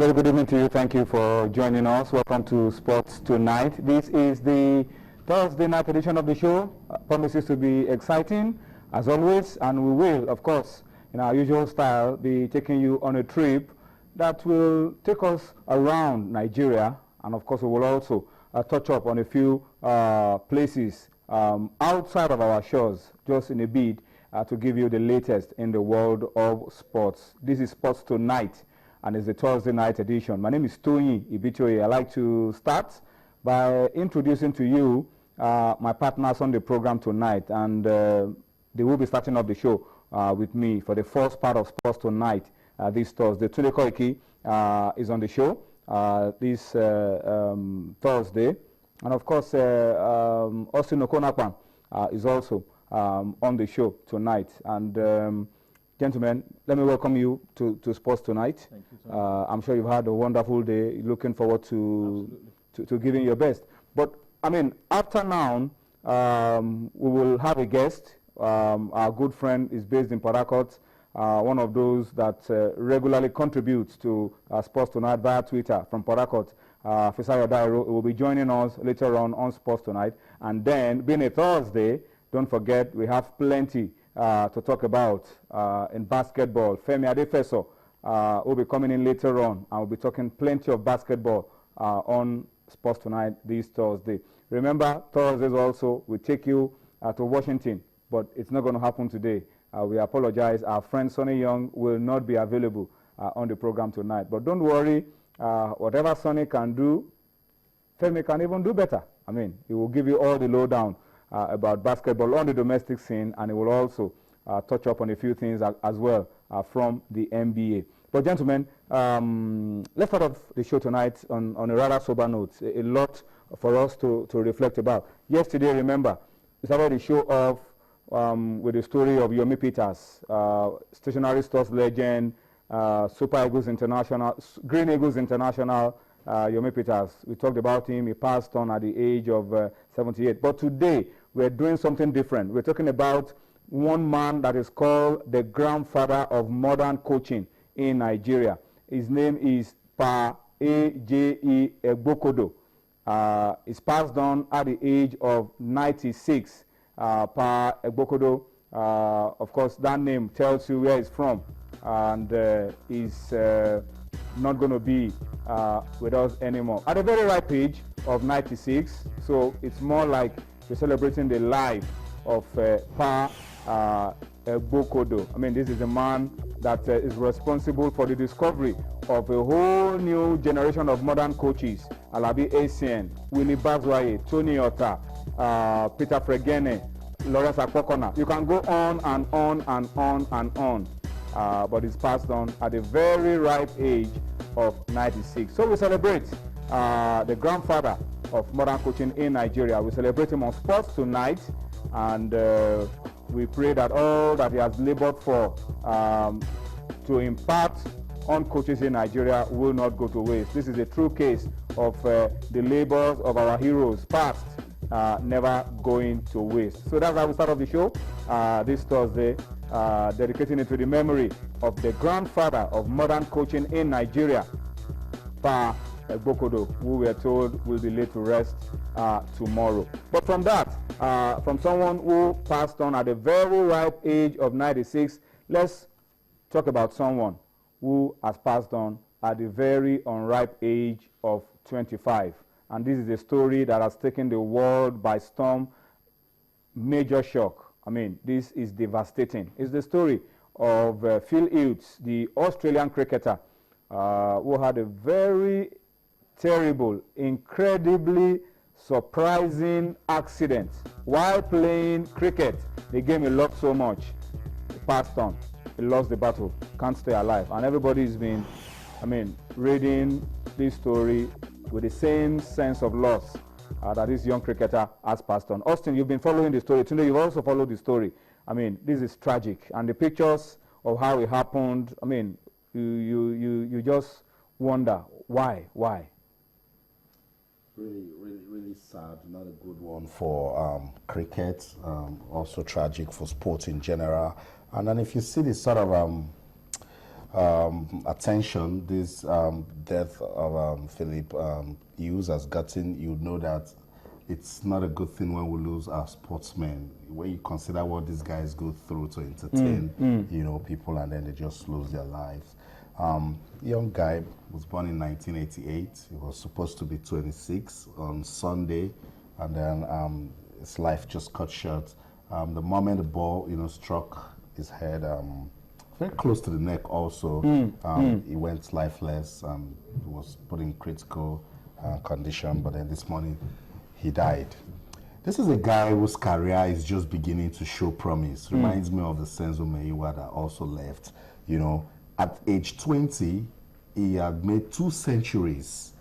very good evening to you. Thank you for joining us. Welcome to Sports Tonight. This is the Thursday night edition of the show. Promises to be exciting, as always, and we will, of course, in our usual style, be taking you on a trip that will take us around Nigeria, and of course, we will also touch up on a few places outside of our shores, just in a bid to give you the latest in the world of sports. This is Sports Tonight, and it's the Thursday night edition. My name is Tony Ibitoye. I'd like to start by introducing to you my partners on the program tonight, and they will be starting up the show with me for the first part of Sports Tonight this Thursday. Tunde Koiki is on the show this Thursday, and of course Austin Okonakwan is also on the show tonight. And gentlemen, let me welcome you to Sports Tonight. Thank you, sir. I'm sure you've had a wonderful day. Looking forward to giving your best. But I mean, after now, we will have a guest. Our good friend is based in Port Harcourt, one of those that regularly contributes to Sports Tonight via Twitter from Port Harcourt. Fisayo Dairo will be joining us later on Sports Tonight. And then, being a Thursday, don't forget we have plenty to talk about in basketball. Femi Adefeso will be coming in later on, and we'll be talking plenty of basketball on Sports Tonight this Thursday. Remember, Thursdays also we take you to Washington, but it's not going to happen today. We apologize. Our friend Sonny Young will not be available on the program tonight. But don't worry, whatever Sonny can do, Femi can even do better. I mean, he will give you all the lowdown about basketball on the domestic scene, and it will also touch up on a few things as well from the NBA. But gentlemen, let's start off the show tonight on a rather sober note. A lot for us to reflect about. Yesterday, remember, we started the show off with the story of Yomi Peters, stationary stores legend, Super Eagles International, Green Eagles International, Yomi Peters. We talked about him. He passed on at the age of 78. But today, we're doing something different. We're talking about one man that is called the grandfather of modern coaching in Nigeria. His name is Pa A.J.E. Egbokodo. He's passed on at the age of 96. Pa Egbokodo, of course, that name tells you where he's from, and he's not going to be with us anymore. At a very ripe age of 96, so it's more like we're celebrating the life of Pa Egbokodo. I mean, this is a man that is responsible for the discovery of a whole new generation of modern coaches. Alabi Essien, Willie Bazwaye, Tony Otta, Peter Fregene, Lawrence Akpokona. You can go on and on and on and on. But it's passed on at a very ripe age of 96. So we celebrate the grandfather of modern coaching in Nigeria. We celebrate him on Sports Tonight, and we pray that all that he has labored for to impart on coaches in Nigeria will not go to waste. This is a true case of the labors of our heroes past never going to waste. So that's how we start off the show this Thursday, dedicating it to the memory of the grandfather of modern coaching in Nigeria, Pa Egbokodo, who we are told will be laid to rest tomorrow. But from that, from someone who passed on at a very ripe age of 96, let's talk about someone who has passed on at the very unripe age of 25. And this is a story that has taken the world by storm. Major shock. I mean, this is devastating. It's the story of Phil Hughes, the Australian cricketer, who had a very terrible, incredibly surprising accident while playing cricket. The game he loved so much. He passed on. He lost the battle. Can't stay alive. And everybody's been, reading this story with the same sense of loss that this young cricketer has passed on. Austin, you've been following the story. Today, you've also followed the story. I mean, this is tragic. And the pictures of how it happened, I mean, you just wonder, why? Really sad, not a good one for cricket, also tragic for sports in general. And then if you see the sort of attention this death of Phillip Hughes has gotten, you know that it's not a good thing when we lose our sportsmen. When you consider what these guys go through to entertain, you know, people, and then they just lose their lives. Young guy was born in 1988. He was supposed to be 26 on Sunday, and then his life just cut short. The moment the ball, you know, struck his head, very close to the neck also, he went lifeless and was put in critical condition, but then this morning he died. This is a guy whose career is just beginning to show promise. Reminds me of the Senzo Meyiwa that also left. You know, at age 20, he had made 2 centuries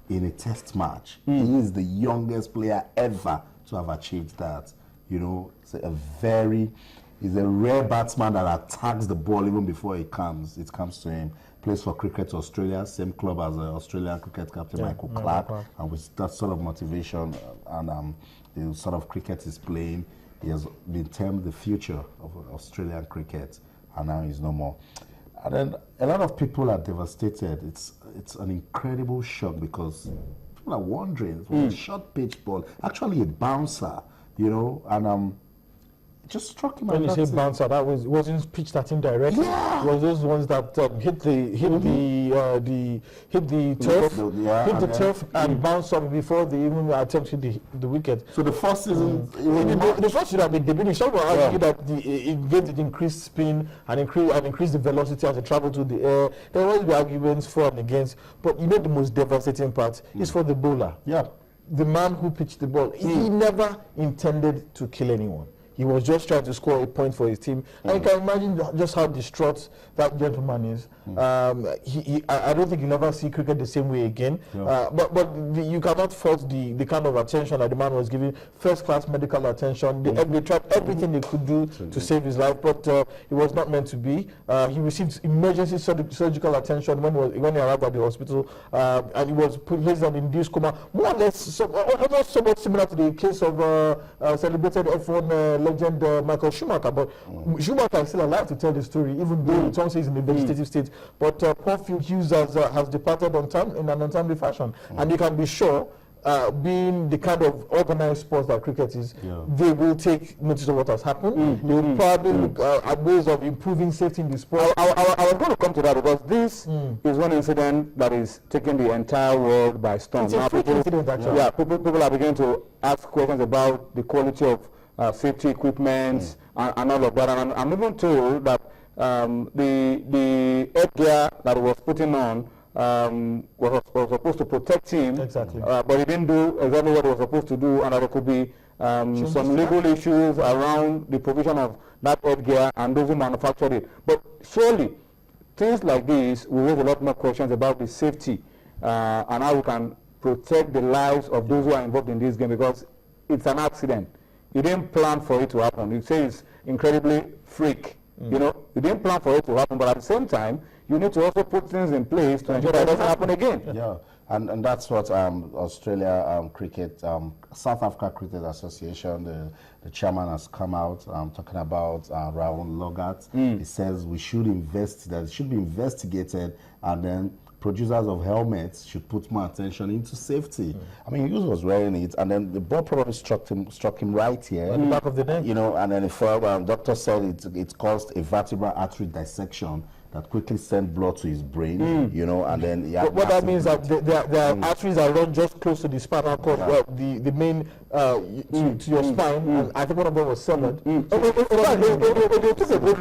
in a test match. He is the youngest player ever to have achieved that. You know, he's a rare batsman that attacks the ball even before it comes to him. Plays for Cricket Australia, same club as the Australian cricket captain Michael Clarke, and with that sort of motivation and the sort of cricket he's playing, he has been termed the future of Australian cricket, and now he's no more. And then a lot of people are devastated. It's an incredible shock because people are wondering, it was a short pitch ball, actually a bouncer, you know, and it just struck him. When you say bouncer, that wasn't pitched at him directly. Yeah. It was those ones that hit the turf and bounced up before they even attempted the wicket. So the first season, the first should have been diminished. Some will argue that it gave it increased spin and increased the velocity as it traveled through the air. There will be arguments for and against, but you know the most devastating part is for the bowler. Yeah. The man who pitched the ball, he never intended to kill anyone. He was just trying to score a point for his team. And you can imagine just how distraught that gentleman is. I don't think you'll ever see cricket the same way again. But you cannot fault the kind of attention that the man was giving, first-class medical attention. They tried everything they could do to save his life, but it was not meant to be. He received emergency surgical attention when he arrived at the hospital, and he was placed on induced coma, more or less, almost somewhat similar to the case of celebrated F1 legend Michael Schumacher, but Schumacher is still alive to tell the story, even though Tom says in a vegetative state. But poor Phil Hughes has departed in an untimely fashion, and you can be sure, being the kind of organized sports that cricket is, they will take notice of what has happened. They will probably look at ways of improving safety in the sport. I was going to come to that because this is one incident that is taking the entire world by storm. It's a freak incident, actually. Yeah, people are beginning to ask questions about the quality of safety equipment and all of that. And I'm even told that the headgear that he was putting on was supposed to protect him, but he didn't do exactly what he was supposed to do, and that there could be some legal issues around the provision of that headgear and those who manufactured it. But surely, things like this will raise a lot more questions about the safety and how we can protect the lives of those who are involved in this game, because it's an accident. You didn't plan for it to happen. You say it's incredibly freak. You know, you didn't plan for it to happen, but at the same time, you need to also put things in place to ensure that it doesn't happen again. Yeah, and that's what Australia cricket, South Africa Cricket Association, the chairman has come out talking about Rahul Logat. He says we should it should be investigated, and then producers of helmets should put more attention into safety. I mean, Hughes was wearing it, and then the ball probably struck him right here, at the back of the neck. You know, and then the doctor said it caused a vertebral artery dissection that quickly sent blood to his brain. You know, and then what that means that the arteries that run just close to the spinal cord, the main to your spine, and I think one of them was severed. If you took a good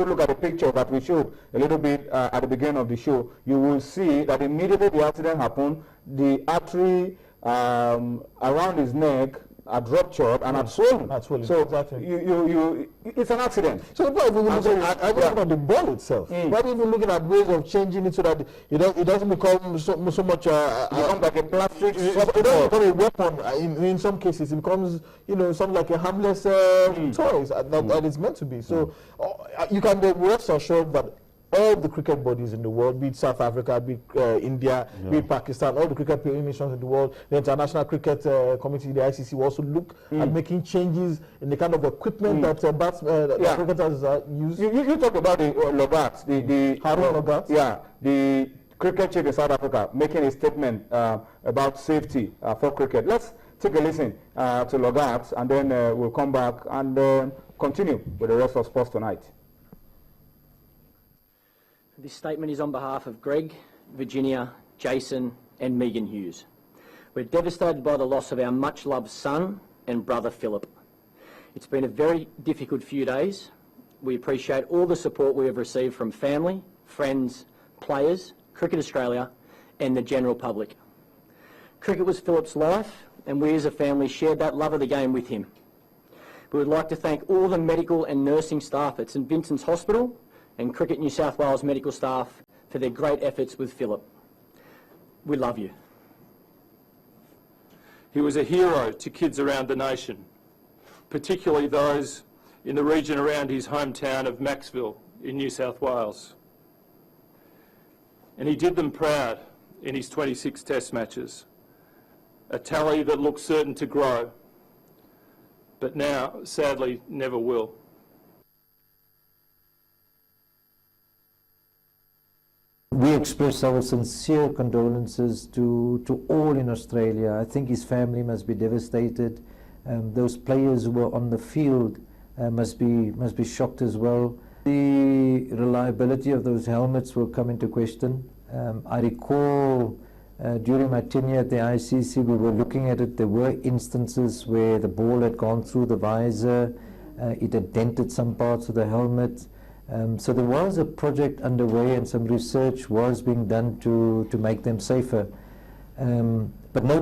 look at the picture that we showed a little bit at the beginning of the show, you will see that immediately the accident happened, the artery around his neck had ruptured and had swollen. So exactly. It's an accident. So if we look at the ball itself, why are even looking at ways of changing it so that it doesn't become so much like a plastic? It doesn't become a weapon. In some cases, it becomes something like a harmless toy that it's meant to be. So you can be rest assured that all the cricket bodies in the world, be it South Africa, be it India, be it Pakistan, all the cricket playing nations in the world, the International Cricket Committee, the ICC, will also look at making changes in the kind of equipment that that cricketers use. You talk about the Logart, the Harun Logart. Yeah, the cricket chief in South Africa making a statement about safety for cricket. Let's take a listen to Logart, and then we'll come back and continue with the rest of sports tonight. This statement is on behalf of Greg, Virginia, Jason and Megan Hughes. We're devastated by the loss of our much-loved son and brother Phillip. It's been a very difficult few days. We appreciate all the support we have received from family, friends, players, Cricket Australia and the general public. Cricket was Phillip's life and we as a family shared that love of the game with him. We would like to thank all the medical and nursing staff at St Vincent's Hospital and Cricket New South Wales medical staff for their great efforts with Phillip. We love you. He was a hero to kids around the nation, particularly those in the region around his hometown of Maxville in New South Wales. And he did them proud in his 26 Test matches, a tally that looks certain to grow, but now, sadly, never will. We express our sincere condolences to all in Australia. I think his family must be devastated. Those players who were on the field must be shocked as well. The reliability of those helmets will come into question. I recall during my tenure at the ICC, we were looking at it. There were instances where the ball had gone through the visor, it had dented some parts of the helmet. So there was a project underway and some research was being done to make them safer. But no